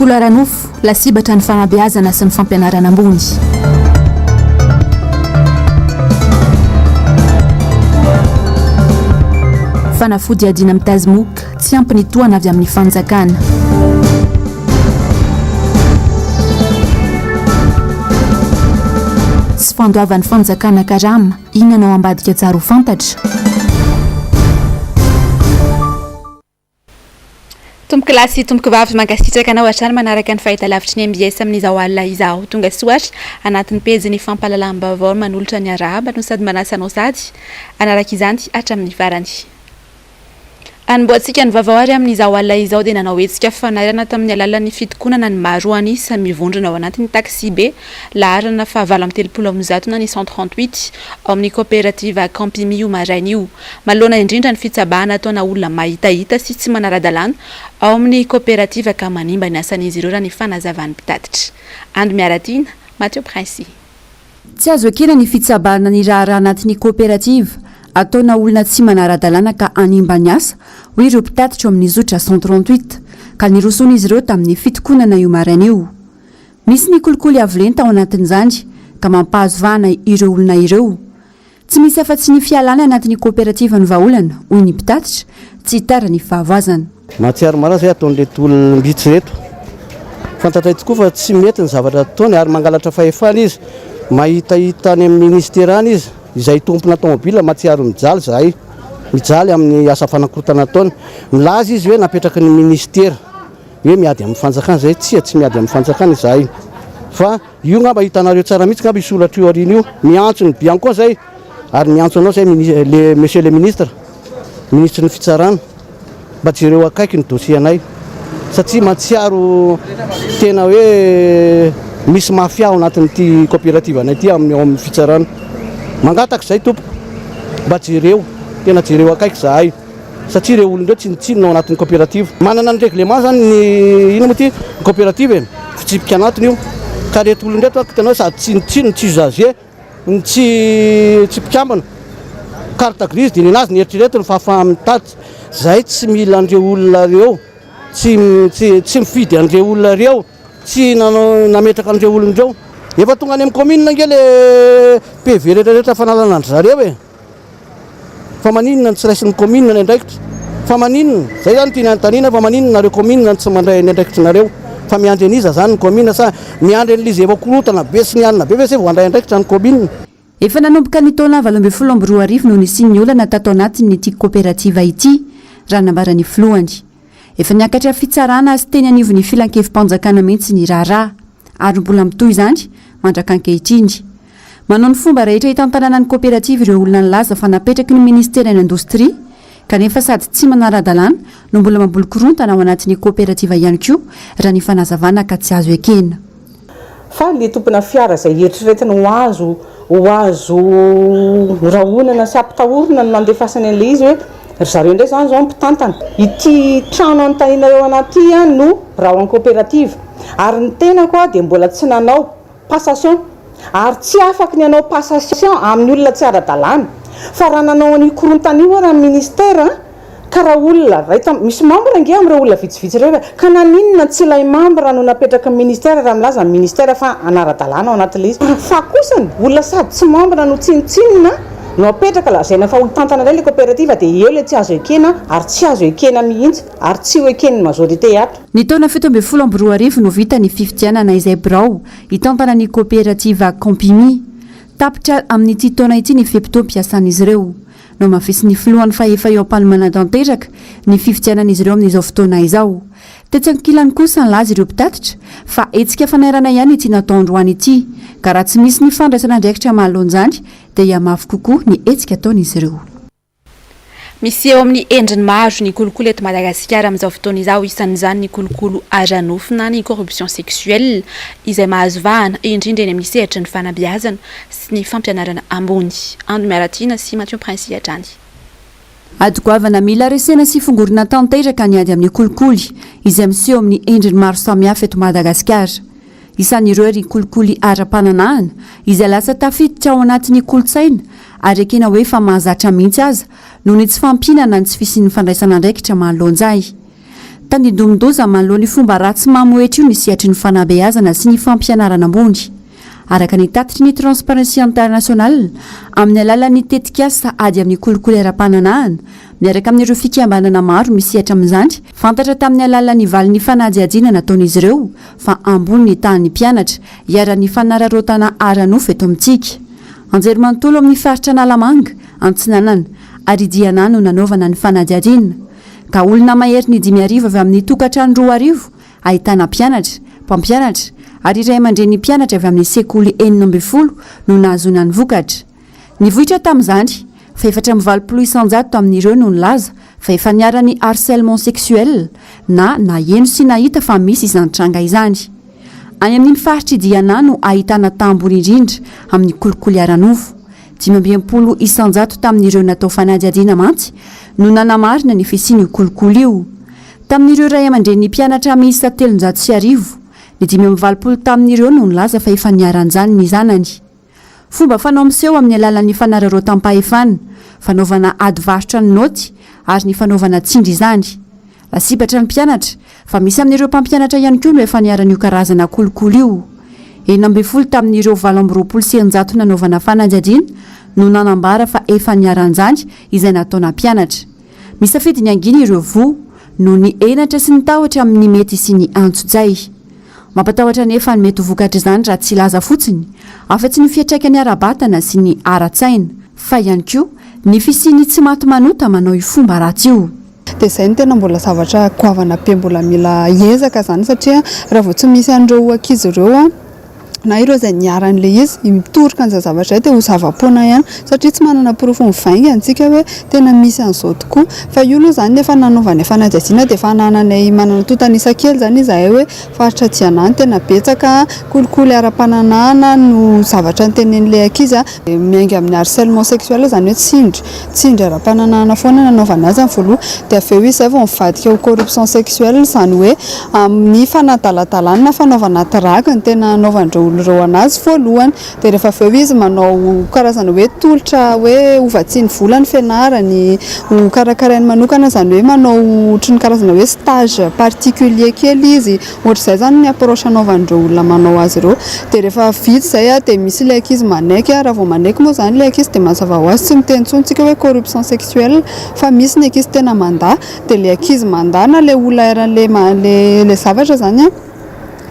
kolokolo aranofo lasibatra ny fanabeazana sy ny fampianarana ambony. Fanafody adina mitazimoka tsy ampy ny tohana avy amin'ny fanjakana. Tsy fandoavan'ny fanjakana karama inona no ambadika tsara ho fantatra. Tomboky lahy sy tomboky vavy mankasitraka anao hatrany manaraka ny fahitalavitry ny MBS amin'izao alina izao. Tonga soatra anatin'ny pejy fampahalalam-baovao manolotra ny arahaba no sady manasa anao sady anaraka izany hatramin'ny farany. Anboatsika ny vaovao ary amin'izao alina izao dia nanao hetsika fanarana tamin'ny alalan'ny fitokonana ny maroany sy mivondrona ao anatin'ny taxi be laharana fa 730 na ny 138 ao amin'ny coopérative AMPY io maraina io. Malona indrindra ny fitsabahana ataona olona mahitahita sy tsy manara-dalàna ao amin'ny coopérative ka manimba ny asan'izy ireo raha ny fanazavan'ny mpitatitra. Ando miaratina Mathieu Prince. Tsy azo ekena ny fitsabahana ny raha anatin'ny coopérative ataona olona tsy manara-dalàna ka animba ny asa hoy ireo mpitatitra amin'ny zotra 138 ka niroson'izy ireo tamin'ny fitokonana io maraina io. Misy ny kolikoly avolenta ao anatin'izany ka mampahazo vahana ireo olona ireo. Tsy misy afa-tsy ny fialana anatin'ny coopérative ny vahaolana hoy ny mpitatitra tsy tara ny fahavoazana. Mahatsiaro marina zay ataon'reto olona mbitsy reto. Fantatra tokoa fa tsy mety ny zavatra ataony ary mangalatra fahefana izy mahitahita any amin'ny ministerany izy izay tompona tomobila mahatsiaro mijaly zahay mijaly amin'ny asa fanakorotana ataony milaza izy hoe napetraka ny ministera hoe miady amin'ny fanjakana zay tsy miady amin'ny fanjakana zahay fa io ngamba hitanareo tsara mihitsy ngamba isolatra io arina io miantso ny bianco zay ary miantso anao zay monsieur le ministre ny fitsarana mba jereo akaiky ny dossier anay satria mahatsiaro tena hoe misy mafia ao anatin'ity coopérative anay ty amin'ny fitsarana mangataka zay tompo mba jereo tena jereo akaiky zahay satria ireo olondreo tsinitsinona ao anatin'ny coopérative manana ny règlement zany ny ino moa ty coopérative fitsipika anatiny io ka reto olondreto hitanao sady tsinitsinona tsy usager ny tsy mpikambana carte grise dia ninazy ny eritreretiny fa afamitady zay tsy mila an'ireo olona reo tsy mifidy an'ireo olona reo tsy nametraka an'ireo olondreo efa tonga any amin'ny commune nge le PV rehetrarehetra fanalana andry zareo e fa maninona tsy raisin'ny commune ny andraikitra fa maninona zay zany tia nanontaniana fa maninona nareo commune tsy mandray ny andraikitra nareo fa miandry aniza zany ny commune sa miandry an'lizy efa korotana be sy ny anina be se voandray andraikitra ny commune. Efa nanomboka ny taona 2012 no nisy ny olana tato anatin'ny ity coopérative ity raha nambarany filohany. Efa niakatra fitsarana sy teny anivon'ny filan-kevim-panjakana mihitsy ny raharaha ary mbola mitoy izany mandraka ankehitriny. Manao ny fomba rehetra hitantanana ny coopérative ireo olona nilaza fa napetraky ny ministera ny indostria kanefa sady tsy manara-dalàna no mbola mambolokorontana ao anatin'ny coopérative ihany koa raha ny fanazavana ka tsy azo ekena. Fa le tompona fiara zay eritreretina ho azo rahonana sy ampitahorina no nandefasany an'le izy hoe zareo ndray zany zao mpitantana ity trano antahinareo anaty no raha ho an coopérative ary ny tena koa dia mbola tsy nanao passation ary tsy afaka ny anao passation amin'ny olona tsy ara-dalàna fa raha nanao ny korontana io raha ministera ka raha olona misy membre ange amin'ireo olona vitsivitsy ireo ka naninona tsy ilay membre raha no napetraka ministera raha milaza ny ministera fa anara-dalàna ao anatin'ilay izy fa kosany olona sady tsy membre no tsinitsinina no apetraka lazaina fa olotantana iray le coopérative dia eo le tsy azo ekena ary tsy azo ekena mihitsy ary tsy ho eken'ny majorité ato. Ny taona 17 no vita ny fifidianana izay birao hitantana ny coopérative AMPY tapitra amin'ity taona ity ny feptom-piasan'izy ireo no mafisy ny filohan'ny fahefa eo am-panomana tanteraka ny fifidianan'izy ireo amin'izao fotoana izao. Tetsy ankilany kosa ny laza ireo mpitatitra fa etsika fanairana ihany ity natao androany ity ka raha tsy misy ny fandraisana andraikitra mahalonjany dia hiamafy kokoa ny etsika ataon'izy ireo. Misy eo amin'ny endriny maro ny kolokolo eto Madagasikara amin'izao fotoana izao isan'izany ny kolokolo aranofina ny corruption sexuelle izay mahazo vahana indrindra eny amin'ny sehatra ny fanabeazana sy ny fampianarana ambony. Ando miaratina sy Mathieu Prince hatrany. Adogoavana mila resena sy fongorona tanteraka ny ady amin'ny kolikoly izay miseho amin'ny endriny maro samihafa eto Madagasikara. Isan'ireo ry kolikoly ara-pananahana izay lasa tafiditra ao anatin'ny kolotsaina ary ekena hoe fa mahazatra mihitsy aza noho ny tsy fampinana ny tsy fisian'ny fandraisana andraikitra mahalonjay. tandindomindoza manoloha ny fomba ratsy mamoetra io ny siatry ny fanabeazana sy ny fampianarana ambony araka ny tatitry ny transparency international amin'ny alalan'ny tetikasa ady amin'ny kolikoly ara-pananahana miaraka amin'ireo fikambanana maro misihatra amin'izany fantatra tamin'ny alalan'ny valin'ny fanadihadiana nataon'izy ireo fa ambony ny tahan'ny mpianatra hiara-ny fanararotana aranofo eto amintsika anjery manontolo amin'ny faritra analamanga antsinanana ary diana no nanaovana ny fanadihadiana ka olona mahery ny 5 arivo avy amin'ny tokatrano 2 arivo ahitana mpianatra mpampianatra ary iray aman-dreny mpianatra avy amin'ny sekoly 40 no nahazona ny vokatra ny vohitra tamin'izany fa 420 amin'ireo no nilaza fa efa niara-ny harcèlement sexuel na eno sy nahita fa misy izany tranga izany any amin'ny faritra diana no ahitana tambony indrindra amin'ny kolikoly aranofo 520 tamin'ireo natao fanadihadiana mantsy no nanamarina ny fisiany kolikoly io tamin'ireo ray aman-dreny mpianatra miisa 300 ny 520 tamin'ireo no nilaza fa efa niaranjany ny zanany fomba fanao miseho amin'ny alalan'ny fanararotam-pahefana fanaovana ady varotra ny noty ary ny fanaovana tsindry izany lasibatra ny mpianatra fa misy amin'ireo mpampianatra ihany koa no efa niaran'io karazana kolikoly io 40 tamin'ireo 20 nanaovana fanadihadiana no nanambara fa efa niaranjany izay nataona mpianatra misafidy ny anginy ireo vo no ny enatra sy ny tahotra amin'ny mety sy ny antso-jay mampatahotra nefa ny mety vokatra izany raha tsy laza fotsiny afa-tsy ny fiatraikany ara-batana sy ny ara-tsaina fa ihany koa ny fisiany tsy maty manota manao io fomba ratsy io dia izay no tena mbola zavatra goavana be mbola mila ezaka zany satria raha vao tsy misy an'ireo ankizy ireo na ireo izay niaran'ilay izy mitoroka an'izay zavatra izay dia ho zava-poana ihany satria tsy manana porofo mivainga antsika hoe tena misy an'izao tokoa fa io aloha izany efa nanaovany fanadihadiana dia efa nananay manana totanisa kely izany izahay hoe faritra dianany tena betsaka kolikoly ara-pananahana no zavatra ny tenen'ilay ankizy miainga amin'ny harcèlement sexuel izany hoe tsindry ara-pananahana foana nanaovana azy amin'ny voaloha dia avy eo izy izay vao mivadika ho corruption sexuelle izany hoe amin'ny fanadalatalana fanaovana drague ny tena anaovan'ireo olon'ireo anazy voalohany dia rehefa avy eo izy manao karazana hoe tolotra hoe hovatsiany vola ny fianarany ho karakarainy manokana izany hoe manao ohatry ny karazana hoe stage particulier kely izy ohatr'izay zany ny approche anaovan'ireo olona manao azy ireo dia rehefa vita izay dia misy ilay ankizy manaiky raha vao manaiky moa izany ilay ankizy dia mazava ho azy tsy miteny intsontsika hoe corruption sexuelle fa misy ny ankizy tena mandahy dia ilay ankizy mandahy na ilay olona eran'ilay zavatra zany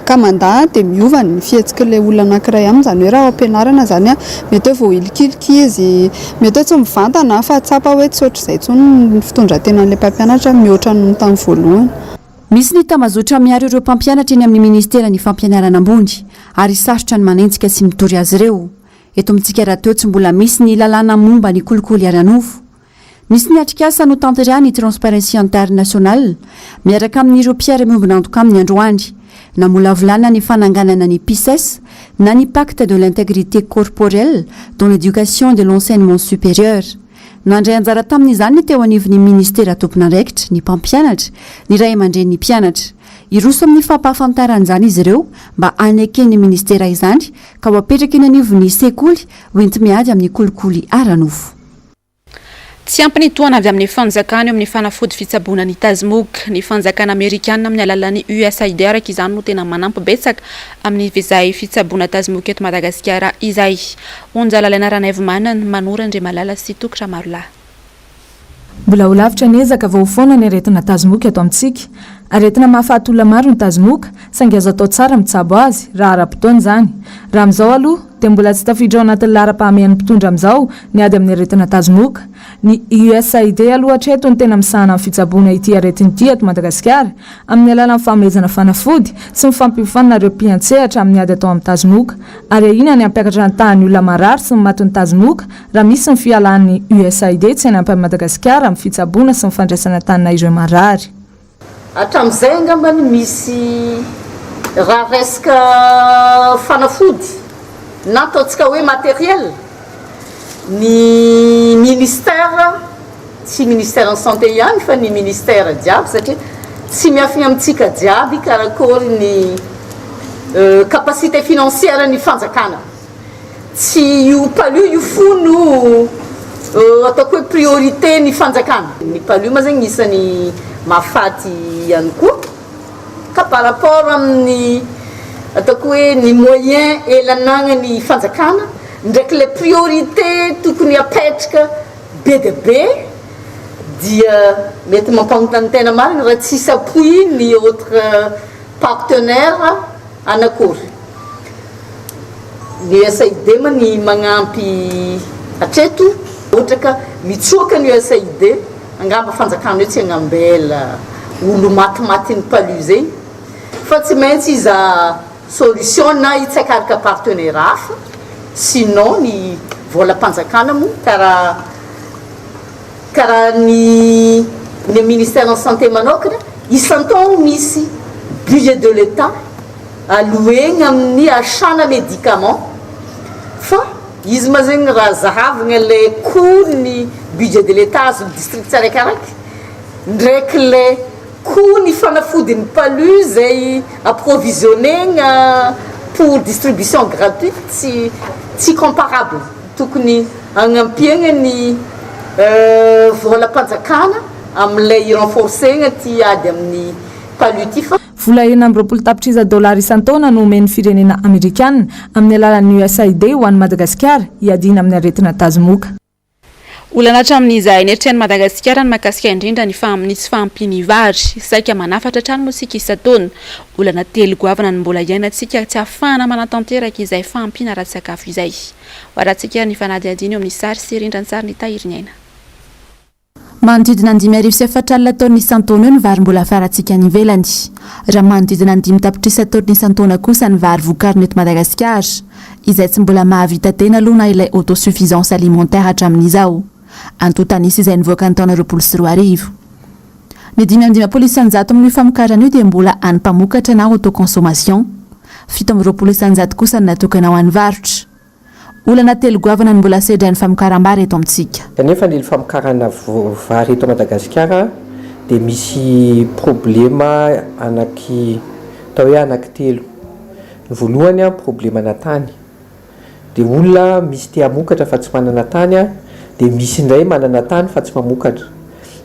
ka mandahy dia miova ny fihetsika-ilay olona anankiray aminy izany hoe raha ao ampianarana zany mety hoe vao ilikiliky izy mety hoe tsy mivantana fa tsapa hoe tsy ohatr'izay intsony ny fitondrantenan'ilay mpampianatra mihoatra ny tamin'ny voalohany misy ny tamazotra miaro ireo mpampianatra eny amin'ny ministera ny fampianarana ambony ary sarotra ny manenjika sy mitory azy ireo eto amintsika raha teo tsy mbola misy ny lalàna momba ny kolikoly aranofo misy ny atrikasa no tanterahany transparency international miaraka amin'ireo mpiara-miombina antoka amin'ny androany na mola volana ny fananganana ny PISES na ny pacte de l'intégrité corporelle dans l'éducation de l'enseignement supérieur nandray anjara tamin'izany ny teo anivon'ny ministera tompon'andraikitra ny mpampianatra ny ray aman-dreny ny mpianatra iroso amin'ny fampahafantaran'izany izy ireo mba anekeny ministera izany ka ho apetraka eny anivon'ny sekoly hoenty miady amin'ny kolikoly aranofo tsy ampy ny toana avy amin'ny fanjakana eo amin'ny fanafody fitsaboana ny tazmouk ny fanjakana amerikana amin'ny alalan'ny USAID araka izany no tena manampy betsaka amin'ny vizay fitsaboana tazmouk eto Madagasikara izay onjalalaina ranaivomanana manora andre malala sy tokatra marolahy mbola ho lavitra ny ezaka vao foana ny aretina tazmouk eto amintsika aretina mahafaty olona maro ny tazmouk saingy azo atao tsara mitsabo azy raha ara-potoana izany raha amin'izao aloha dia mbola tsy tafiditra ao anatin'ny lara-pahamehan'ny mpitondra amin'izao ny ady amin'ny aretina tazmouk ny USAID aloha hatreto ny tena misahana amin'ny fitsaboana ity aretina ity eto Madagasikara amin'ny alalan'ny fanomezana fanafody sy mifampifanana ireo mpiantsehatra amin'ny ady atao amin'ny tazmouk ary ina ny ampiakatra ny tahan'ny olona marary sy ny matin'ny tazmouk raha misy ny fialan'ny USAID tsy hanampy amin'ny Madagasikara amin'ny fitsaboana sy ny fandraisana tanana ireo marary hatramin'izay angambany misy raha resaka fanafody na ataontsika hoe matériel ny ministère tsy ministère en santé ihany fa ny ministère jiaby satria tsy miafina amintsika jiaby karakory ny capacité financière ny fanjakana tsy io palio io fono ataoko hoe priorité ny fanjakana ny palio ma zegny isany mahafaty ihany koa ka par rapport amin'ny ataoko hoe ny moyen elananany fanjakana ndraiky le priorité tokony apetraka be de be dia mety mampanontany tena marina raha tsisy appui ny autre partenaire anakory ny USAID ma ny magnampy atreto ohatra ka mitsoaka ny USAID angamba fanjakana hoe tsy agnambela olo matimaty ny palu zay fa tsy maintsy iza solution na hitsakaraka partenaire hafa sinon ny volam-panjakana mo karaha ny ministère en santé manokana isan-taogno misy budget de l'état aloegny amin'ny achana médicament fa izy ma zegny raha zahavagna le coût ny budget de l'état azo district tsarakaraiky ndraiky le coût ny fanafodiny palu zay approvisionnegna pour distribution gratuite tsy comparable tokony agnampiagna ny volam-panjakana amin'ilay renforcegna ty ady amin'ny palu ty fa vola 1 tapitriza dolary isan-taona no omen'ny firenena amerikanina amin'ny alalan'ny USAID ho an'ny Madagasikara hiadina amin'ny aretina tazomoka. Olanatra amin'izay neritrehan'i Madagasikara ny mahakasika indrindra ny faminitsy fahampiny vary saika manafatra hatrany mosika isan-taona. Olana telo goavana ny mbola iainantsika tsy ahafahana manatanteraka izay fahampina ara-tsakafo izay. Ho arantsika ny fanadihadiny eo amin'ny sary sy rindran-tsary ny tahiry ny aina. Manodidina 5,7 alina taona isan-taona eo ny vary mbola afarantsika any ivelany. Raha manodidina 5 tapitrisa taona isan-taona kosa ny vary vokariny eto Madagasikara, izay tsy mbola mahavita tena aloha na ilay autosuffisance alimentaire hatramin'izao. Antotanisy izay nivoaka ny taona 2024. Ny 5,9 isan-jato amin'ny famokarana io dia mbola any mpamokatra na autoconsommation, 7,20 isan-jato kosa ny natokana ho an'ny varotra. Olana telo goavana ny mbola sedra ny famokaram-bary eto amintsika. Kanefa ny famokarana vary eto Madagasikara dia misy problema atao hoe anankitelo. Ny voalohany problema tany. Dia olona misy te hamokatra fa tsy manana tany, dia misy indray manana tany fa tsy mamokatra.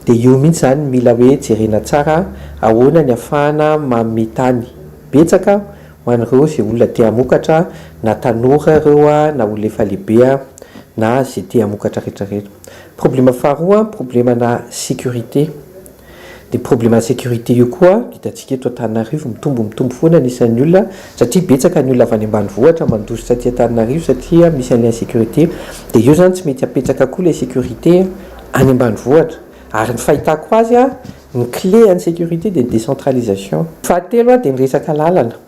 Dia io mihitsy zany mila hoe jerena tsara ahoana ny afahana manome tany betsaka ho an'ireo izay olona te hamokatra, na tanora ireo na olona efa lehibe na izay te hamokatra rehetrarehetra. Problema faharoa, problema na sécurité. Dia problema sécurité io koa hitantsika eto Antananarivo mitombo foana anisan'ny olona satria betsaka ny olona avy any ambanivohitra mandositra aty Antananarivo satria misy an'ilay sécurité. Dia io zany tsy mety apetsaka koa ilay sécurité any ambanivohitra. Ary ny fahitako azy ny clé any sécurité dia décentralisation. Fahatelo dia ny resaka lalana.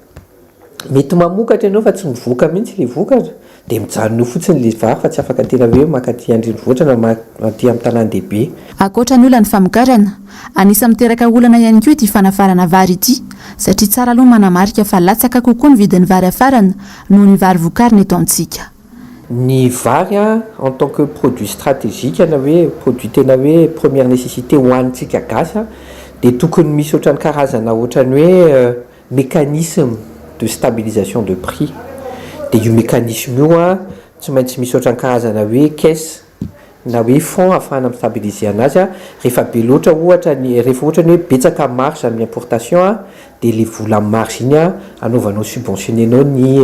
Mety mamokatra ianao fa tsy mivoaka mihitsy ilay vokatra dia mijanona fotsiny ilay vary fa tsy afaka tena hoe makaty andrenivohitra na aty amin'ny tanàn-dehibe. Ankoatra ny olana ny famokarana, anisa miteraka olana ihany koa ity fanafarana vary ity satria tsara aloha manamarika fa latsaka kokoa ny vidin'ny vary afarana noho ny vary vokariny eto amintsika. Ny vary en tant que produit stratégique na hoe produit tena hoe première nécessité ho antsika gasy dia tokony misy ohatrany karazana ohatrany hoe mécanisme de stabilisation de prix. Dia io mécanisme io tsy maintsy misy ohatrany karazana hoe caisse na hoe fonds afahana stabiliser anazy rehefa be loatra rehefa ohatra hoe betsaka marge amin'ny importation dia le vola marge iny anaovanao subventionnenao ny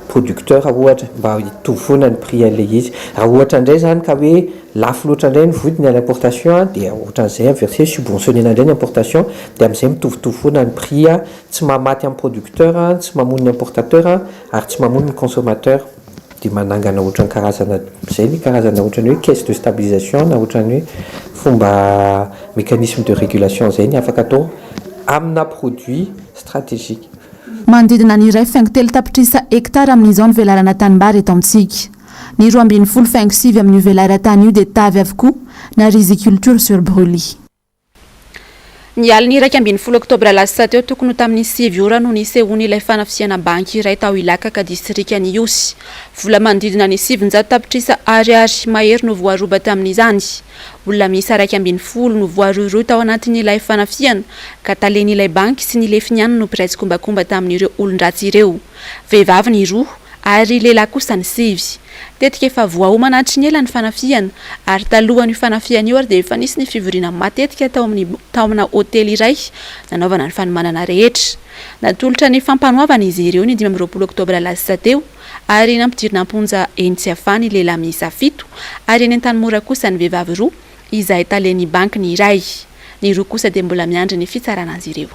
producteur ohatra mba hitovy foana ny prix an'ilay izy. Raha ohatra indray zany ka hoe lafo loatra indray ny vodiny any importation dia ohatran'izay verser subventionnena indray ny importation dia amin'izay mitovitovy foana ny prix tsy mahamaty amin'ny producteur, tsy mamono ny importateur ary tsy mamono ny consommateur. Dia manangana ohatrany karazana izay ny karazana ohatrany hoe caisse de stabilisation na ohatrany hoe fomba mécanisme de régulation izay ny afaka atao amina produit stratégique. Manodidina ny 1,3 tapitrisa hektara amin'izao ny velarana tanimbary eto amintsika. Ny 2,7 amin'ny velara-tany io dia tavy avokoa na riziculture sur brûlis. Ny aliny 20 Oktobra lasa teo tokony tamin'ny 7 ora no nisehony ilay fanafisiana banky iray tao Ilakaka distrikany Iosy. Vola manodidina ny 700 tapitrisa ariary mahery no voaroba tamin'izany. Olona misy 20 no voaroy tao anatin'ilay fanafiana ka talen'ilay banky sy ny lefiny ihany no presque kombakomba tamin'ireo olon-dratsy ireo. Vehivavy ny roa ary lehilahy kosa ny sivy. Tetika efa voahomana ny ela ny fanafiana ary talohan'io fanafiana io ary dia efa nisy ny fivoriana matetika tao amina hotely iray nanaovana ny fanomanana rehetra. Natolotra ny fampanoavana izy ireo ny 20 Oktobra lasa teo ary nampidirina amponja eny tsy afany lehilahy miisa 7 ary eny an-tanimora kosa ny vehivavy roa izay talen'ny banky ny iray. Ny roa kosa dia mbola miandry ny fitsarana azy ireo.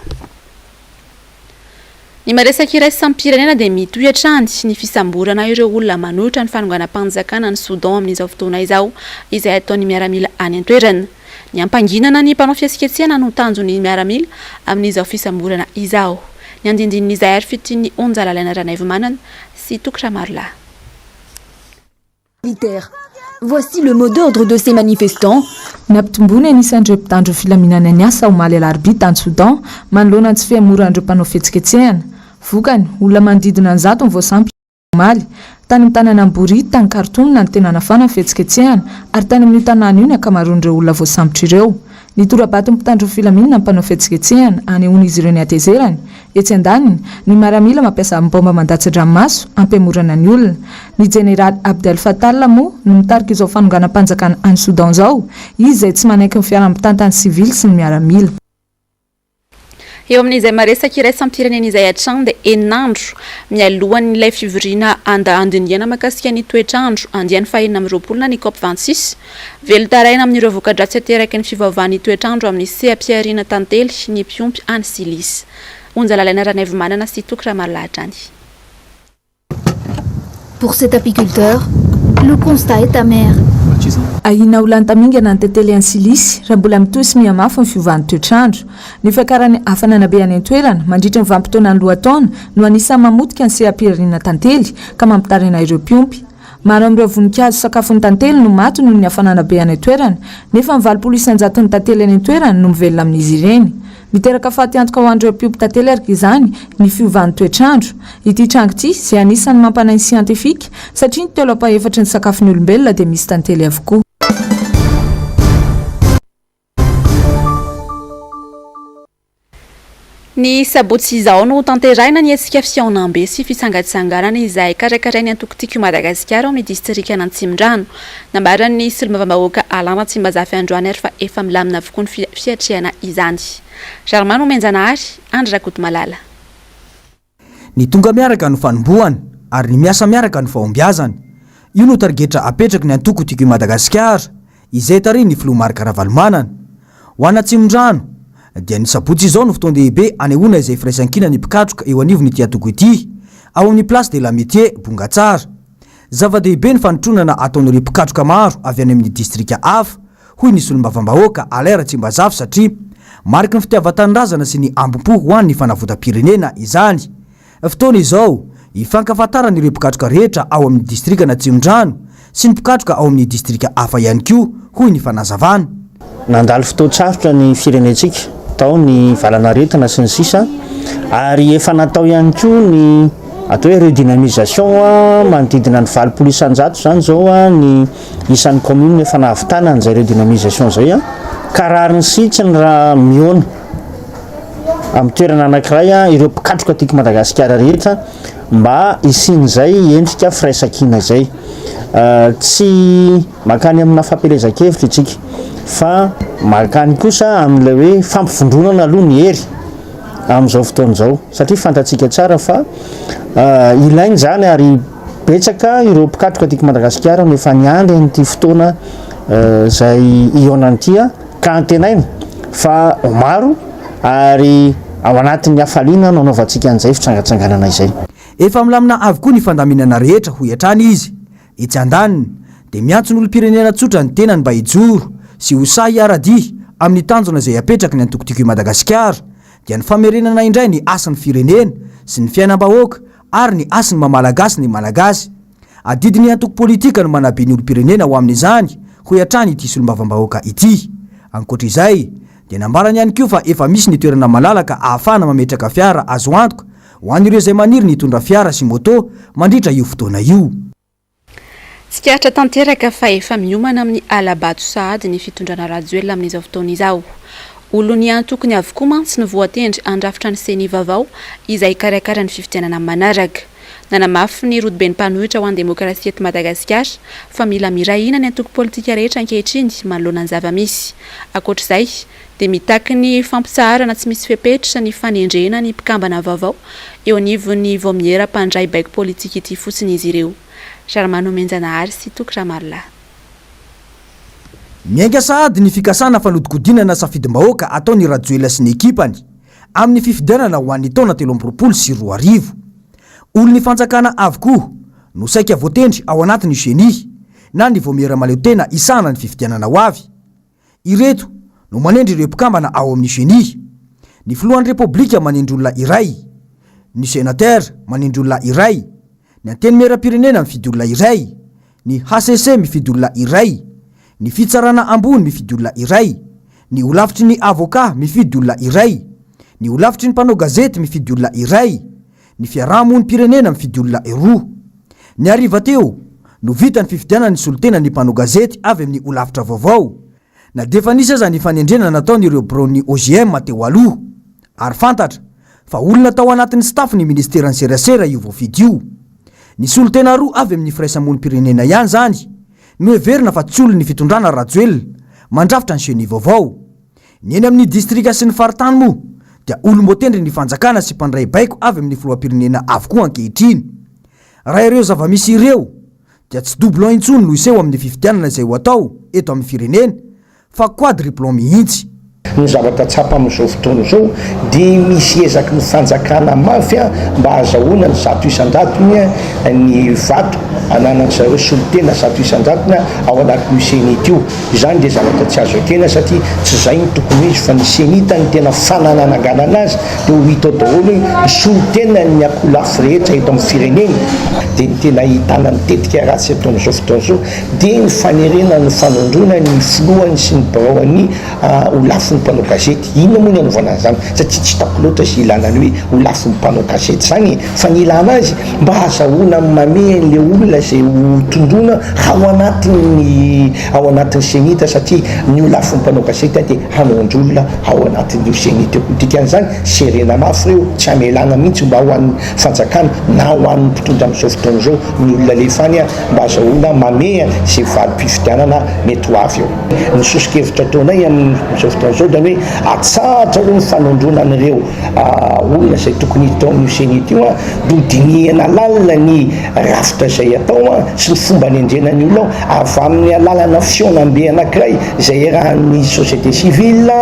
Ny maresaka iray sampirenena dia mitohy-hatrany ny fisamborana ireo olona manohitra ny fanonganam-panjakana ny Soudan amin'izao fotoana izao izay ataon'ny miaramila any an-toerana. Ny ampanginana ny mpanao fihetsiketsehana no tanjon'ny miaramila amin'izao fisamborana izao. Ny andindinin'izay ary fitiny onjalalaina ranaivomanana sy tokra marolahy. Voici le mot d'ordre de ces manifestants. Nampitombony anisan'ireo mpitandro filaminana ny asa omaly alarobia tany Soudan manoloana ny tsy fihamoran'ireo mpanao fihetsiketsehana. Vokany olona manodidina ny 100 ny voasampy omaly tany amin'ny tanàna Bouri tany Khartoum na ny tena nafana ny fihetsiketsehana ary tany amin'io tanàna io ny ankamaroan'ireo olona voasambotra ireo. Ny torabato mpitandro filaminana mpanao fihetsiketsehana anehoany izy ireo ny atezerany. Etsy andaniny ny miaramila mampiasa mbomba mandatsin-dranomaso ampemorana ny olona. Ny General Abdel Fattah moa no mitarika izao fanonganam-panjakana any Soudan zao, izy izay tsy manaiky ny fiara-mitantany sivily sy ny miaramila. Eo amin'izay maresaka iray sampirenena izay hatrany dia eninandro mialohan'ilay fivoriana andiniana mahakasika ny toetrandro andiany fahenina amin'ny 20 ny COP26 velotaraina amin'ireo voka-dratsy ateraky ny fivaovan'ny toetrandro amin'ny seha-piariana tantely ny mpiompy any Silisy. Onjalalaina ranaivomanana sy tokra marolahatrany. Pour cet apiculteur, le constat est amer. Ahina olany tamingana ny tetely any Silisy raha mbola mitohy sy mihamafy ny fiovan'ny toetrandro. Ny fiakarany hafanana be any an-toerana mandritra ny vanim-potoana ny lohataona no anisany mamotika ny seha-piariana tantely ka mampitarina ireo mpiompy. Maro amin'ireo voninkazo sakafon'ny tantely no maty noho ny hafanana be any an-toerana nefa ny 20 isanjaton'ny tantely any an-toerana no mivelona amin'izy ireny. Miteraka faty antoka ho an'ireo mpiompy tantely araka izany ny fiovan'ny toetrandro. Ity trango ity izay anisany mampanahy siantifika satria ny telo apa-efatra ny sakafon'ny olombelona dia misy tantely avokoa. Ny sabotsy izao no tanteraina ny hetsika fihaonambe sy fisangatsanganana izay karakarainy Antokotiko Madagasikara amin'ny distrika Antsimindranno. Nambaran'ny solombavambahoaka Alana Tsimbazafy Androany ary fa efa milamina avokoa ny fiatrehana izany. Jarmano Menjanahary, Andry Rakoto Malala. Ny tonga miaraka no fanombohana ary ny miasa miaraka no fahombiazana. Io no targetra apetraky ny Antokotiko Madagasikara izay tary ny filoha Marc Ravalomanana. Ho ana Antsimindranno dia ny sabotsy izao no fotoan-dehibe anehoana izay firaisan-kina ny mpikatroka eo anivony ity atoko ity ao amin'ny place de la métier Bongatsara. Zava-dehibe ny fanotronana ataon'ireo mpikatroka maro avy any amin'ny distrika hafa hoy ny solombavambahoaka Alera Tsimbazafy satria mariky ny fitiavan-tanindrazana sy ny ambom-po ho an'ny fanavotam-pirenena izany. Fotoana izao ifankafantaran'ireo mpikatroka rehetra ao amin'ny distrika Antsimindranno sy ny mpikatroka ao amin'ny distrika hafa ihany koa hoy ny fanazavana. Nandalo fotoan-tsarotra ny firenentsika tao ny valanaretina sy ny sisa ary efa natao ihany koa ny atao hoe redynamisation manodidina ny 20 isanjato zany zao ny isan'ny commune efa nahavitana an'izay redynamisation zay karariny sitsiny raha miona amin'ny toerana anankiray ireo mpikatroka tiako Madagasikara rehetra mba isin'izay endrika firaisan-kina izay tsy makany amina fampielezan-kevitra itsika fa makany kosa amin'ilay hoe fampivondronana aloha ny hery amin'izao fotoana izao satria fantatsika tsara fa ilainy zany ary betsaka ireo mpikatroka tiako Madagasikara no efa niandry an'ity fotoana izay ionan'ity ka antenaina fa maro ary ao anatin'ny hafaliana no anaovantsika an'izay fitsangatsanganana izay. Efa milamina avokoa ny fandaminana rehetra ho hiatrany izy. Etsy andaniny dia miantso ny olom-pirenena tsotra ny tenany mba hijoro sy hosahy aradi amin'ny tanjona izay apetraky ny Antokotiko Madagasikara dia ny famerenana indray ny asan'ny firenena sy ny fiainam-bahoaka ary ny asan'ny mamalagasy ny malagasy. Adidiny antoko politika no manabe ny olom-pirenena ho amin'izany ho hiatrany ity solombavambahoaka ity. Ankoatr'izay dia nambarany ihany koa fa efa misy ny toerana malalaka ahafahana mametraka fiara azo antoka ho an'ireo izay maniry ny hitondra fiara sy moto mandritra io fotoana io. Tsikaritra tanteraka fa efa miomana amin'ny alabato sahady ny fitondrana rajoelina amin'izao fotoana izao. Olony antokony avokoa mantsy ny voatendry andrafitra ny seny vaovao izay karakara ny fifitianana manaraka. nanamafy ny rodoben'ny mpanohitra ho any demokrasia eto Madagasikara fa mila mirahina ny antoko politika rehetra ankehitriny manoloana ny zava-misy. Ankoatr'izay dia mitaky ny fampitsaharana tsy misy fepetritra ny fanendrena ny mpikambana vaovao eo anivon'ny vomiera mpandray baiko politika ity fotsiny izy ireo. Sharmano Menjanahary sy Tokramarla. Miainga sahady ny fikasana fanodikodinana safidim-bahoaka ataony Rajoelina sy ny ekipany amin'ny fifidianana ho an'ny taona 2024. Olon'ny fanjakana avokoa no saika voatendry ao anatin'ny genie na ny vomiera maleotena isana ny fifidianana ho avy. Ireto no manendry ireo mpikambana ao amin'ny genie. Ny filohan'ny repoblika manendry olona iray, ny senateur manendry olona iray, ny anteny meram-pirenena mifidy olona iray, ny HCC mifidy olona iray, ny fitsarana ambony mifidy olona iray, ny olavitry ny avoka mifidy olona iray, ny olavitry ny mpanao gazety mifidy olona iray, ny fiarahamony pirenena mifidy olona roa. Ny ariva teo no vita ny fifidianana ny solotena ny mpanao gazety avy amin'ny olavitra vaovao. Na defa nisy aza ny fanendrena nataon'ireo brony OGM teo aloha, ary fantatra fa olona tao anatin'ny staff ny ministeran'ny serasera io voafidy io. Ny solotena roa avy amin'ny firaisamony pirenena ihany zany no heverina fa tsy olon'ny fitondrana Rajoelina mandrafitra ny genie vaovao. Ny eny amin'ny distrika sy ny faritany moa dia olombotendry ny fanjakana sy mpandray baiko avy amin'ny filoham-pirenena avokoa ankehitriny. Raha ireo zava-misy ireo dia tsy doublon intsony no iseho amin'ny fifidianana izay ho atao eto amin'ny firenena fa quadruplon mihitsy. Ny zavatra tsapa amin'izao fotoana izao dia misy ezaky ny fanjakana mafy mba azahoana ny 100 ny vato ananan'izareo solotena 100 ao anatin'io senita io. Izany dia zavatra tsy azo ekena satria tsy izay ny tokony izy fa ny senita ny tena fananananganana azy dia ho hitao daholo ny solotena ny akolafy rehetra eto amin'ny firenena. Dia ny tena ahitana mitetika ratsy eto amin'izao fotoana izao dia ny fanerena ny fanondrona ny filohany sy ny biraoany olafy ny mpanao gazety. Inona moa ny anaovana izany satria tsy hitako loatra sy ilana ny hoe olafy ny mpanao gazety izany fa ny ilana azy mba azahoana mame le olona izay ho tondrona ao anatin'ny senita satria ny olafy ny mpanao gazety dia hanondrolona ao anatin'io senita io. Dikan'izany serena mafy ireo tsy hamelana mihitsy mba ho an'ny fanjakana na ho an'ny mpitondra amin'izao fotoana izao ny olona lefany mba azahoana mame izay valim-pifidianana mety ho avy eo. Ny sosokevitra ataonay amin'izao fotoana izao dia hoe atsahatra aloha ny fanondronan'ireo olona izay tokony hitao amin'io senita io dodinihana lalina ny rafitra izay atao sy ny fomba nendrenany olona avy amin'ny alalana fionambe anankiray izay erahan'ny société civile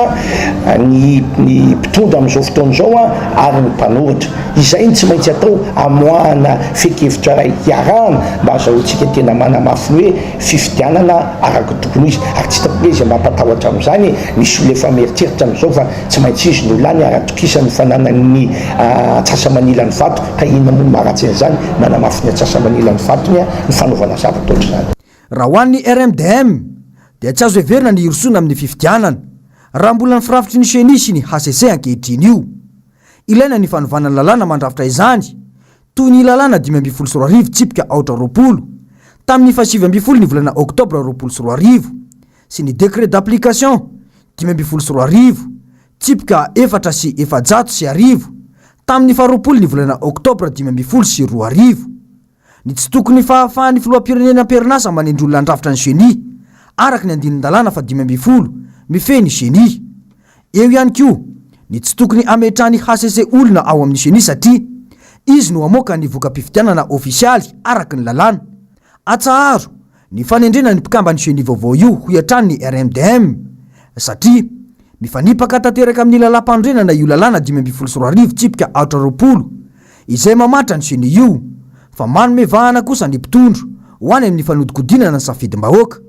ny mpitondra amin'izao fotoana izao ary ny mpanoratra. Izay ny tsy maintsy atao amoahana fekevitra ray tiarahana mba azahoantsika tena manamafy ny hoe fifidianana araka tokony izy. Ary tsy hitako hoe izay mampatahotra amin'izany misy olona efa mieritseritra amin'izao fa tsy maintsy izy no lany aratokisany fananany atsasamanilany vato ka inona moa maharatsy an'izany manamafy ny atsasamanilany vatony ny fanaovana zavatra ohatr'izany. Raha ho an'ny RMDM dia tsy azo heverina ny irosona amin'ny fifidianana raha mbola ny firafitry ny genie sy ny HCC ankehitriny io. Ilaina ny fanovana lalàna mandrafitra izany toy ny lalàna 524 tsipika 420 tamin'ny 7 ny volana Oktobra 2024 sy ny décret d'application 524 tsipika 450 tamin'ny 20 ny volana Oktobra 2022. Ny tsy tokony fahafahan'ny filoham-pirenena am-perinasa manendry olona andrafitra ny genie araka ny andinin-dalàna fa 20 mifehy ny genie. Eo ihany koa ny tsy tokony ametrahany HCC olona ao amin'ny genie satria izy no amoaka ny voka-pifidianana ofisialy araka ny lalàna. Atsaharo ny fanendrena ny mpikamba ny genie vaovao io ho iatran'ny RMDM satria mifanipaka tanteraka amin'ny lalam-pandrenana io lalàna 524 tsipika 420 izay mamatra ny genie io fa manome vahana kosa ny mpitondro ho any amin'ny fanodikodinana ny safidim-bahoaka.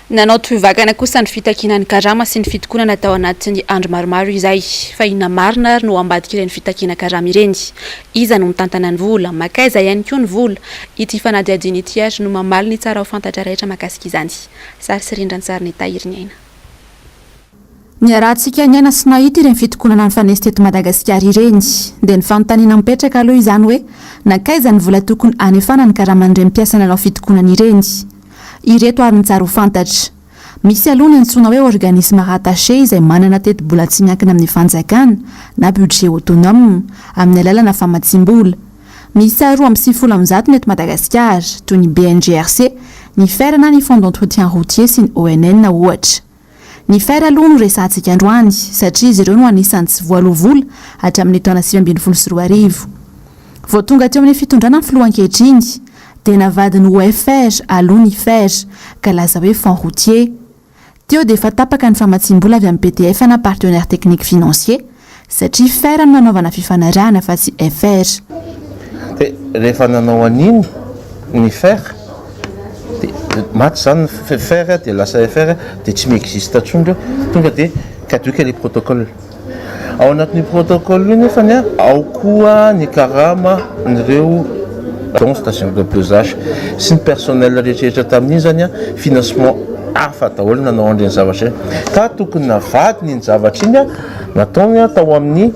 Nanao tohivakana kosa ny fitakinan'ny karama sy ny fitokonana tao anatin'ny andro maromaro izay fa ina marina no ambadika ireny fitakina karama ireny. Iza no mitantana ny vola, makaiza ihany koa ny vola. Ity fanadihadiny ity ary no mamaly ny tsara ho fantatra rehetra mahakasika izany. Sary sy rindran-tsary ny tahiriny aina. Ny arahantsika ny aina sy nahita ireny fitokonana ny fanesy teto Madagasikara ireny dia ny fanontaniana mipetraka aloha izany hoe nakaiza ny vola tokony anefana ny karaman'ireny mpiasa nanao fitokonana ireny. Ireto ary ny tsara ho fantatra. Misy aloha ny antsoina hoe organisme rattaché izay manana teti-bola tsy miankina amin'ny fanjakana na budget autonome amin'ny alalana famatsim-bola. misy 2.7 ny eto Madagasikara toy ny BNGRC, ny FER na ny Fonds d'entretien routier sy ny ONN ohatra. Ny FER aloha no resantsika androany satria izy ireo no anisan'ny tsy voalovola hatramin'ny taona 2024. Vao tonga teo amin'ny fitondrana ny filoha ankehitriny dia navadiny OFR aloha ny FER ka laza hoe Fonds routier. Teo dia efa tapaka ny famatsiam-bola avy amin'ny PDF na partenaire technique financier satria FER no nanaovana fifanarahana fa tsy FR. Rehefa nanao an'iny ny FER dia maty zany FER dia lasa FR dia tsy miexiste intsony tonga dia caduque les protocoles. Ao anatin'ny protocole io nefa ao koa ny karama nireo station de pesage sy ny personnel rehetrarehetra tamin'iny zany financement hafa daholo nanao an'ireny zavatra ka tokony navadiny iny zavatra iny nataony tao amin'ny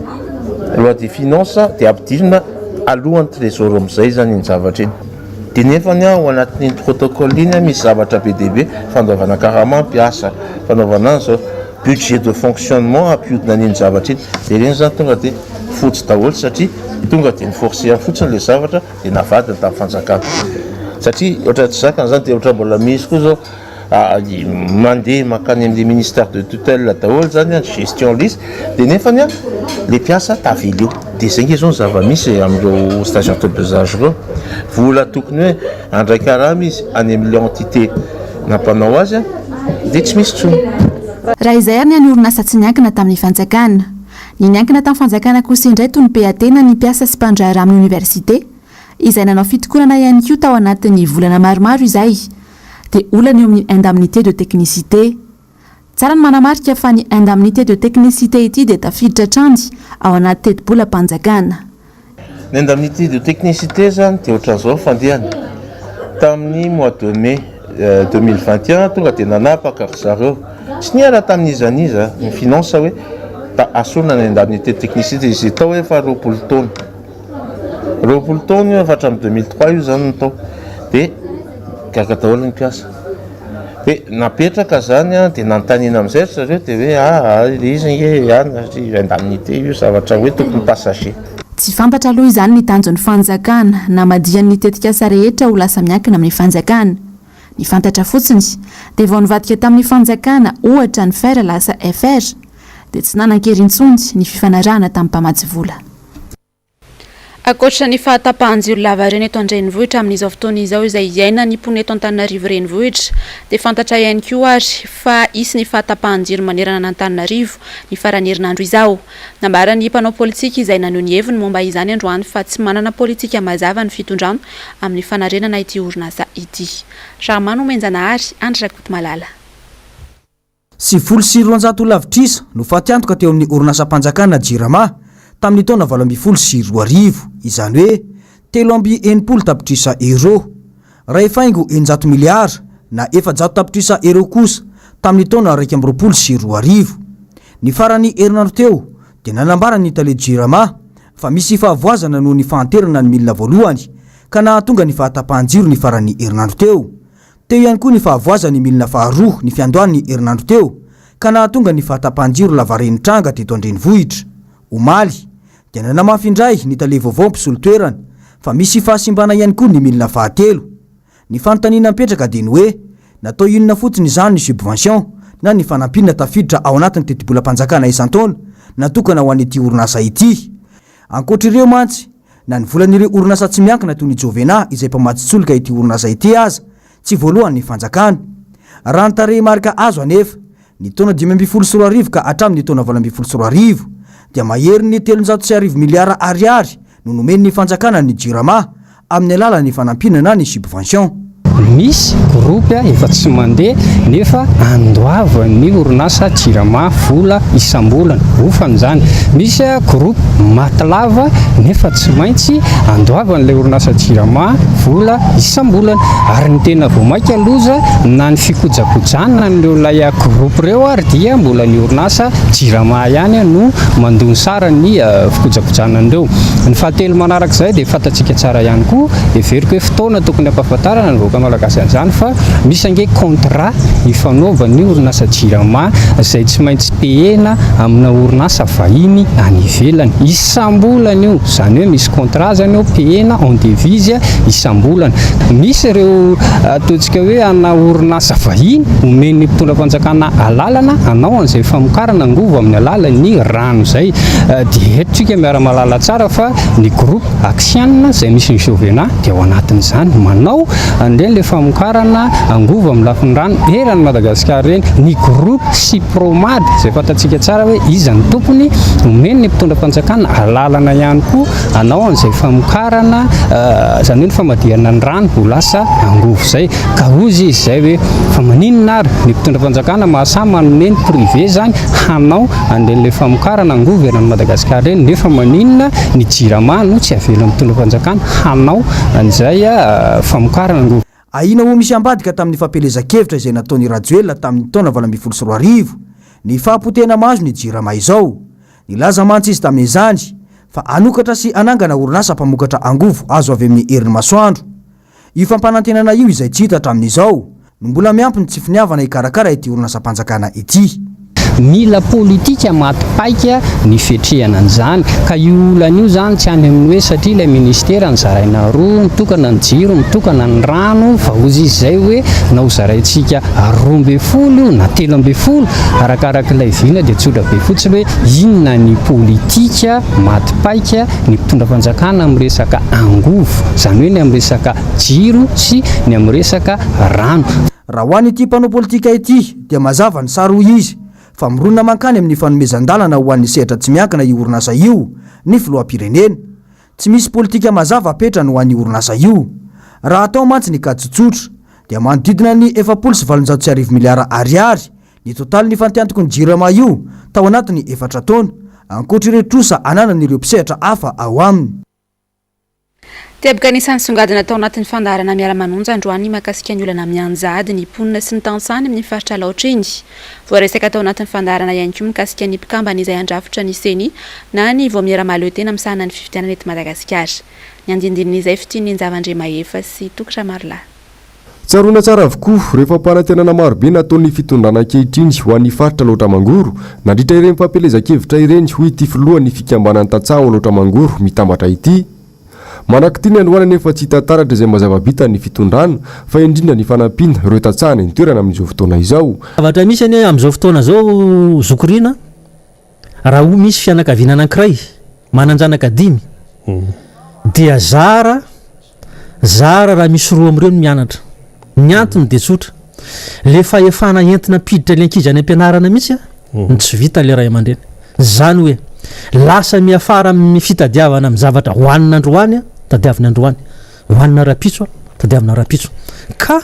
loi des finances dia ampidirina alohan'ny trésor amin'izay zany iny zavatra iny. Dia nefany ao anatin'iny protocole iny misy zavatra be dia be fanaovana karama ampiasa fanaovana an'izao budget de fonctionnement ampihodina an'iny zavatra iny dia ireny zany tonga dia fotsy daholo satria tonga dia niforcena fotsiny le zavatra dia navadiny tamin'ny fanjakana satria ohatra tsy zakana zany dia ohatra mbola misy koa zao mandeha makany amin'ny ministère de tutelle daholo zany gestion lisse dia nefany le mpiasa tavela eo dia zay nge zao ny zava-misy amin'ireo station de pesage reo vola tokony hoe andraika raha izy any amin'le entité nampanao azy dia tsy misy tsony. Raha izay ary ny orinasa tsy niankina tamin'ny fanjakana. Ny niankina tamin'ny fanjakana kosa indray toy ny PAT na ny mpiasa sy mpandraharaha amin'ny université izay nanao fitokonana ihany koa tao anatin'ny volana maromaro izay dia olana eo amin'ny indemnité de technicité. Tsara ny manamarika fa ny indemnité de technicité ity dia tafiditra hatrany ao anaty teti-bola mpanjakana. Ny indemnité de technicité zany dia ohatran'izao fandehany tamin'ny mois de mai 2021 tonga dia nanapaka ry zareo tsy niara tamin'izaniza ny finance hoe asona ny indemnité de technicité izy tao hoe fa 20 taona 20 taona io afatra amin'ny 2003 io zany natao dia gaga daholo ny mpiasa dia napetraka zany dia nanontanina amin'izay ry zareo dia hoe izy nge indemnité io zavatra hoe tokony passager. Tsy fantatra aloha izany ny tanjon'ny fanjakana na madian'ny tetikasa rehetra ho lasa miankina amin'ny fanjakana. Ny fantatra fotsiny dia vao nivadika tamin'ny fanjakana ohatra ny FER lasa FR dia tsy nanan-kerintsony ny fifanarahana tamin'ny mpamatsy vola. Akoatra ny fahatapahan-jiro lava ireny eto an-drenivohitra amin'izao fotoana izao izay iaina ny pony eto Antananarivo renivohitra dia fantatra ihany koa ary fa isy ny fahatapahan-jiro manerana n'Antananarivo ny farany herinandro izao. Nambarany mpanao politika izay naneho ny heviny momba izany androany fa tsy manana politika mazava ny fitondrano amin'ny fanarenana ity orinasa ity. Ramano Menjanahary, Andry Rakoto Malala. 700 lavitrisa no fatiantoka teo amin'ny orinasa mpanjakana JIRAMA tamin'ny taona 2024 izany hoe 3.80 tapitrisa euro ray faingo 900 miliara na 400 tapitrisa euro kosa tamin'ny taona 2024. Ny farany herinandro teo dia nanambara ny tale JIRAMA fa misy fahavoazana noho ny fahanterana ny milina voalohany ka nahatonga ny fahatapahan-jiro ny farany herinandro teo. Teo ihany koa ny fahavoazany milina faharoa ny fiandohan'ny herinandro teo ka nahatonga ny fahatapahan-jiro lavarenitranga teto an-drenivohitra. Omaly dia nanamafy indray ny tale Vaovao Mbs Alakamisy fa misy fahasimbana ihany koa ny milina fahatelo. Ny fanontaniana mipetraka dia ny hoe natao inona fotsiny izany ny subvention na ny fanampinana tafiditra ao anatin'ny teti-bola mpanjakana isan-taona natokana ho an'ity orinasa ity. Ankoatr'ireo mantsy na ny volan'ireo orinasa tsy miankina toy ny Jovena izay mpamatsitsoloka ity orinasa ity aza tsy voalohany ny fanjakana. Raha ny tarehimarika azo anefa ny taona 2024 ka hatramin'ny taona 2024 dia mahery ny 309 miliara ariary no nomeny ny fanjakana ny JIRAMA amin'ny alalan'ny fanampinana ny subvention. Misy groupe efa tsy mandeha nefa andoavan'ny orinasa JIRAMA vola isam-bolana ofan'izany. Misy groupe matilava nefa tsy maintsy andoavan'ilay orinasa JIRAMA vola isam-bolana ary ny tena voamaika aloza na ny fikojakojanana n'ireo lay groupe reo ary dia mbola ny orinasa JIRAMA ihany no mandony sara ny fikojakojanan'ireo. Ny fahatelo manarak'izay dia fantatsika tsara ihany koa everiko hoe fotoana tokony ampahafantarana ny eto Malagasy an'izany fa misy ange contrat ifanaovan'ny orinasa jirama izay tsy maintsy pehena amina orinasa vahiny any ivelany isam-bolana io, zany hoe misy contrat zany eo pehena en devise isam-bolana. Misy ireo ataontsika hoe ana orinasa vahiny omen'ny mpitondra fanjakana alalana anao an'izay famokarana angovo amin'ny alalan'ny rano zay dia eto miara-malala tsara fa ny groupe action izay misy ny Jovena dia ao anatin'izany manao an'ireny le famokarana angovo amin'ny lafin'ny rano eran'ny Madagasikara reny. Ny groupe Sipromad izay fantatsika tsara hoe izy ny tompony omeny ny mpitondra fanjakana alalana ihany koa anao an'izay famokarana zany hoe ny famadihana ny rano ho lasa angovo zay ka ozy izy zay hoe fa maninona ary ny mpitondra fanjakana mahasamy manome ny privé zany hanao an'ireny le famokarana angovo eran'ny Madagasikara reny nefa maninona ny jirama no tsy avela mitondra fanjakana hanao an'izay famokarana angovo. Aina ho misy ambadika tamin'ny fampelezan-kevitra izay nataon'ny Rajoelina tamin'ny taona 2024 ny fahampotena mahazo ny jirama izao. Nilaza mantsy izy tamin'izany fa anokatra sy anangana orinasa mpamokatra angovo azo avy amin'ny herin'ny masoandro. Io fampanantenana io izay tsy hita hatramin'izao no mbola miampy ny tsy finiavana hikarakara ity orinasa mpanjakana ity. Mila politika matipaika ny fetrehana an'izany ka io olana io zany tsy any amin'ny hoe satria ilay ministera nizaraina roa mitokana ny jiro mitokana ny rano fa ozy izy zay hoe na ho zaraintsika 12 na 13 arakaraka ilay vina dia tsotra be fotsiny hoe inona ny politika matipaika ny mpitondra fanjakana amin'ny resaka angovo zany hoe ny amin'ny resaka jiro sy ny amin'ny resaka rano. Raha ho an'ity mpanao politika ity dia mazava ny saro izy fa mirona mankany amin'ny fanomezan-dalana ho an'ny sehatra tsy miankina io orinasa io ny filoam-pirenena. Tsy misy politika mazava apetrany ho an'ny orinasa io. Raha atao mantsy ny katsotsotra dia manodidina ny 7.7 miliara ariary ny totaly ny fantiantoko ny jirama io tao anatiny 4 taona ankoatra ireo trosa ananan'ireo mpisehatra hafa ao aminy. Tebaka anisan'ny songadina tao anatin'ny fandaharana miara-manonja androany mahakasika ny olana mianjady ny mponina sy ny tansany amin'ny faritra laotra iny. Voaresaka tao anatin'ny fandaharana ihany koa mikasika ny mpikambana izay andrafitra ny seny na ny vao miara-maleo tena misahana ny fifidianana eto Madagasikara. Ny andindin'izay fitiany ny zavandre mahefa sy tokatra marla. Tsarona tsara avokoa rehefa mpanantenana marobe nataon'ny fitondrana ankehitriny ho an'ny faritra loatra mangoro nandritra ireny fampelezan-kevitra ireny ho ity filohan'ny fikambanan'ny tantsaha loatra mangoro mitambatra ity. Manakity ny androana nefa tsy tantaratra izay mazava-bita ny fitondrana fa indrindra ny fanampiana ireo tantsahana ny toerana amin'izao fotoana izao. Zavatra misy any amin'izao fotoana izao zokorina raha ho misy fianakaviana anankiray mananjanaka 5 dia zara raha misy roa amin'ireo no mianatra. Ny antony dia tsotra le fahefana entina piditra ny ankizy any am-pianarana mihitsy tsy vita le ray aman-dreny. Zany hoe lasa miafara amin'ny fitadiavana amin'ny zavatra hoanina androany tadiavina androany hoanina rapitso tadiavina rapitso ka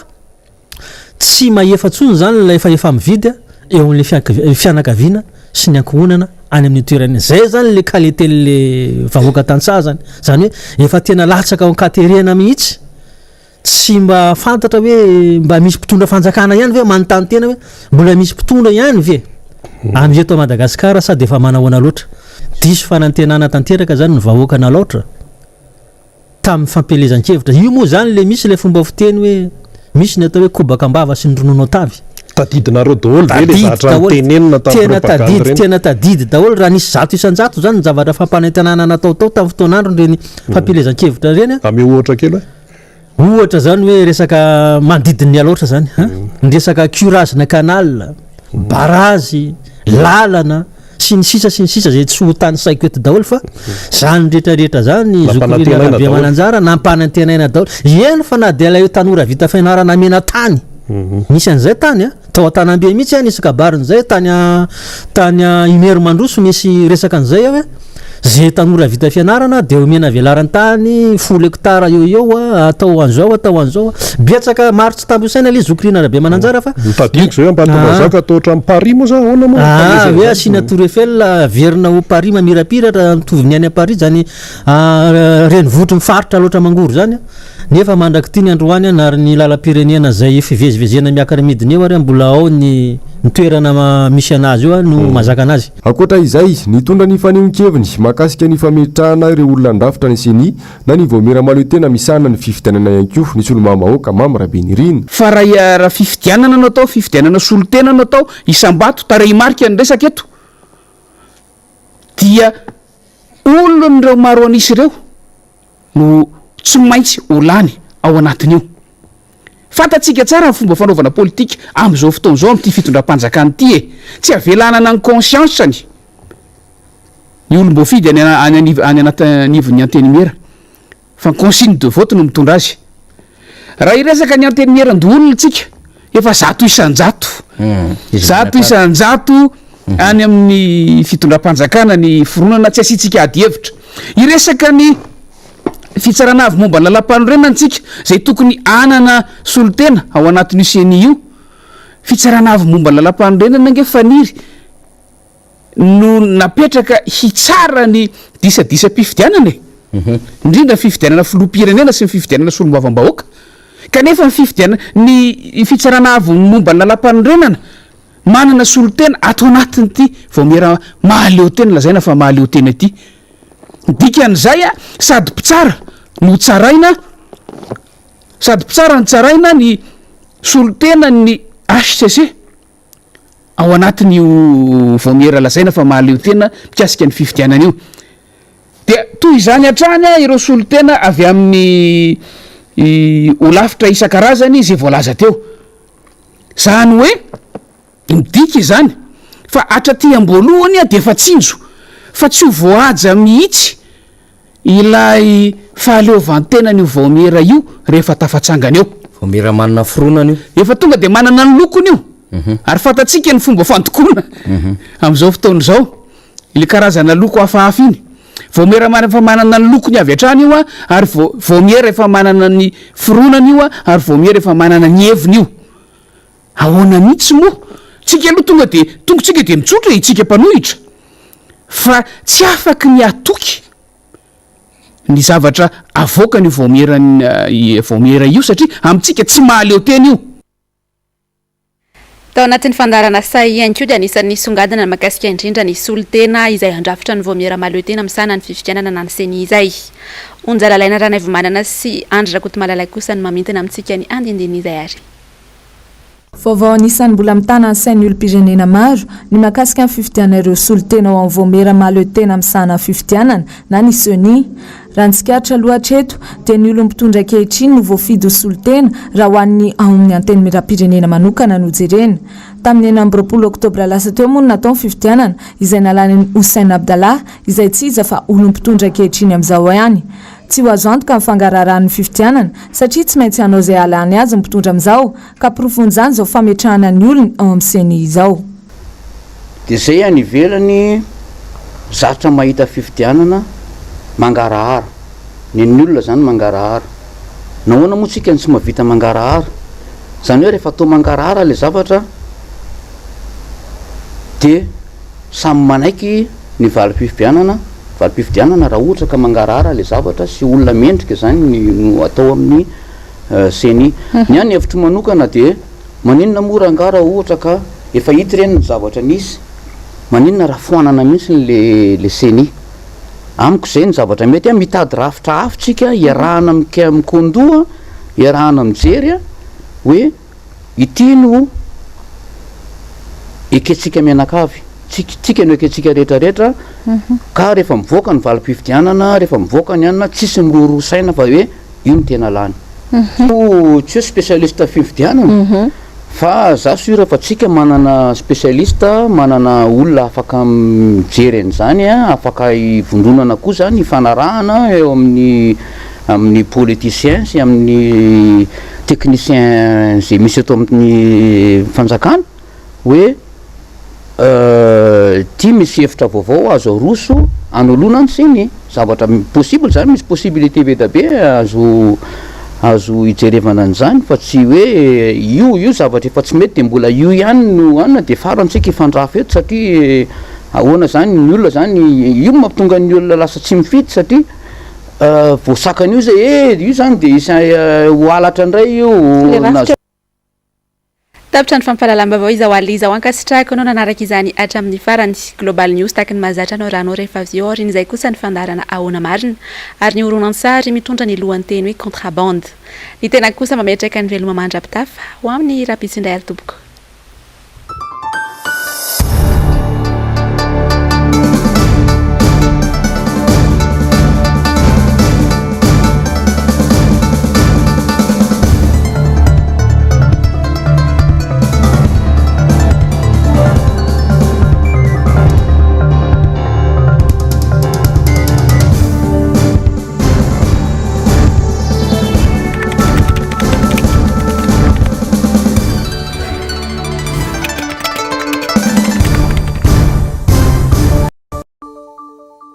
tsy mahefa-tsony zany ilay efa mividy eo amin'le fianakaviana sy ny ankohonana any amin'ny toerana zay zany le qualité le vahoaka tantsaha zany hoe efa tena latsaka ao ankaterena mihitsy tsy mba fantatra hoe mba misy mpitondra fanjakana ihany ve manontany tena hoe mbola misy mpitondra ihany ve amin'eto Madagasikara sady efa manahoana loatra diso fanantenana tanteraka zany ny vahoaka na loatra tamin'ny fampelezan-kevitra io moa zany le misy le fomba fiteny hoe misy ny atao hoe kobakambava sy ny ronono tavy tadidinareo daholo ve le zatra tenenina tamin'ny tena tadidy daholo raha nisy zato isan-jato zany ny zavatra fampanantenana nataotao tamin'ny fotoan'andro reny fampelezan-kevitra reny ame ohatra kely ohatra zany hoe resaka manodidin'ny aloatra zany ny resaka curage na canal barazy lalana sy ny sisa zay tsy ho tany saiko eto daholo fa zany rehetrarehetra zany zokorina be mananjara nampanantenaina daholo eno fa na dia ilay tanora vita fianarana mena tany misy an'izay tany tao an-tanambe mihitsy nisy kabarin'izay tany imery mandroso misy resaka an'izay hoe zay tanora vita fianarana dia omena velaran-tany 10 hektara eo atao an'izao betsaka maro tsy tambosaina le zokorina be mananjara fa mitadiko zay ambatomazaka atao hatramin'ny Paris moa za ahoana moa hoe asina Tour Eiffel verina ho Paris mamirapiratra mitovy ny any a Paris zany renivohitry mifaritra loatra mangoro zany nefa mandrakity ny androany ary ny lalam-pirenena zay fivezivezena miakara midiny eo ary mbola ao ny nytoerana misy anazy io a no mazaka anazy. Akoatra izay nitondra ny fanehonkeviny mahakasika ny fametrahana ireo olona andrafitra ny seni na ny voamera maleo tena misana ny fifidianana ihany koa ny solomahoaka mamrabe ny riny fa raha fifidianana no atao fifidianana solotena no atao isam-bato tarehy marika ny resaka eto dia olon'ireo maro anisy ireo no tsy maintsy olany ao anatin'io. Fantatsika tsara ny fomba fanaovana politika amin'izao fotoan'izao amin'ity fitondram-panjakana ity e tsy avelanana ny conscience-ny ny olom-boafidy any anatin'ivon'ny antenimera fa ny consigne de vote no mitondra azy. Raha iresaka ny antenimera-ndolona tsika efa 100 isan-jato 100 isan-jato any amin'ny fitondram-panjakana ny fironana tsy asiantsika ady hevitra. Iresaka ny fitsarana avy momba ny lalam-panorenana antsika zay tokony anana solotena ao anatin'io seni io. Fitsarana avy momba ny lalam-panorenana nge faniry no napetraka hitsara ny disadisa-pifidianana indrindra ny fifidianana filoham-pirenena sy ny fifidianana solombavam-bahoaka kanefa ny fifidianana ny fitsarana avy momba ny lalam-panorenana manana solotena atao anatin'ity voamera mahaleo tena lazaina fa mahaleo tena ity. Dikan'izay a sady mpitsara no tsaraina sady mpitsara ny tsaraina ny solotena ny HCC ao anatin'io voamera lazaina fa mahaleo tena mikasika ny fifidianana io. Dia toy izany hatrany ireo solotena avy amin'ny olafitra isan-karazany izay voalaza teo. Zany hoe midika izany fa hatraty am-boalohany a de efa tsinjo fa tsy ho voahaja mihitsy ilay fahaleovantenany io voamera io rehefa tafatsangana eo. Voamera manana fironana io efa tonga de manana ny lokony io ary fantatsika ny fomba fandokoana amin'izao fotoan'izao ile karazana loko hafahafa iny. Voamera fa manana ny lokony avy hatrany io a ary voamera efa manana ny fironana io a ary voamera efa manana ny heviny io. Ahoana mihitsy moa tsika aloha tongotsika de mitsotra itsika mpanohitra fa tsy afaky ny atoky ny zavatra avoaka ny voamera io satria amintsika tsy mahaleo tena io. Tao anatin'ny fandarana say ihany koa dia anisan'ny songadina mahakasika indrindra ny solotena izay andrafitra ny voamera mahaleo tena misana ny fifidianana na ny seni izay. Onjalalaina Ranaivomanana sy Andry Rakotomalalay kosa ny mamintana amintsika ny andindiny izay ary. Vaovao anisan'ny mbola mitana ny sain'ny olom-pirenena maro ny mahakasika ny fifidianana ireo solotena ao amin'ny voamera mahaleo tena misana ny fifidianana na ny seni. Raha ny tsikaritra loatra eto dia ny olom-pitondra ankehitriny no voafidy ho solotena raha ho an'ny ao amin'ny antenimera-pirenena manokana no jerena. Tamin'ny 20 Oktobra lasa teo moa no natao ny fifidianana izay nalany Hossein Abdallah izay tsy iza fa olom-pitondra ankehitriny amin'izao ihany. Tsy ho azo antoka ny fangaraharan'ny fifidianana satria tsy maintsy hanao izay halany azy mpitondra amin'izao ka porofon'izany izao fametrahana ny olona ao amin'ny seni izao. Dia zay any ivelany zatra mahita fifidianana mangarahara ny olona zany mangarahara. Nahoana moa tsika ny tsy mahavita mangarahara? Zany hoe rehefa atao mangarahara le zavatra de samy manaiky ny valim-pifidianana raha ohatra ka mangarahara le zavatra sy olona mendrika zany no atao amin'ny seni. Ny any hevitro manokana de maninona mora angara ohatra ka efa hita ireny ny zavatra nisy maninona raha foanana mihitsy le seni. Amiko zay ny zavatra mety a mitady rafitra hafitsika iarahana mikondoa iarahana mijery hoe ity no eketsika mianakavy tsika no eketsika rehetrarehetra ka rehefa mivoaka ny valim-pifidianana rehefa mivoaka ny anina tsisy miroro saina fa hoe io ny tena lany. Tsy hoe spesialista fifidianana fa za sura fa tsika manana spesialista manana olona afaka mijery an'izany afaka ivondronana koa zany ifanarahana eo amin'ny politicien sy amin'ny technicien zay misy eto amin'ny fanjakana hoe ty misy hevitra vaovao azo aroso anoloana ny seni zavatra possible zany misy possibilité be da be azo ijerevana an'izany fa tsy hoe io zavatra efa tsy mety de mbola io ihany no anina de farantsika ifandrafa eto satria ahoana zany ny olona zany io mampitonga ny olona lasa tsy mifidy satria voasakan'io zay io zany de isa ho alatra indray io tapitra ny fampahalalam-baovao izao alina izao ankasitrahako anao nanaraka izany hatramin'ny farany global news tahaka ny mahazatra anao raha anao rehefa avy eo ary izay kosa ny fandarana ahoana marina ary ny horonan-tsary mitondra ny lohany teny hoe contrabande ny tena kosa mametraka ny veloma mandrapitafa ho amin'ny rapitsindray ary tompoko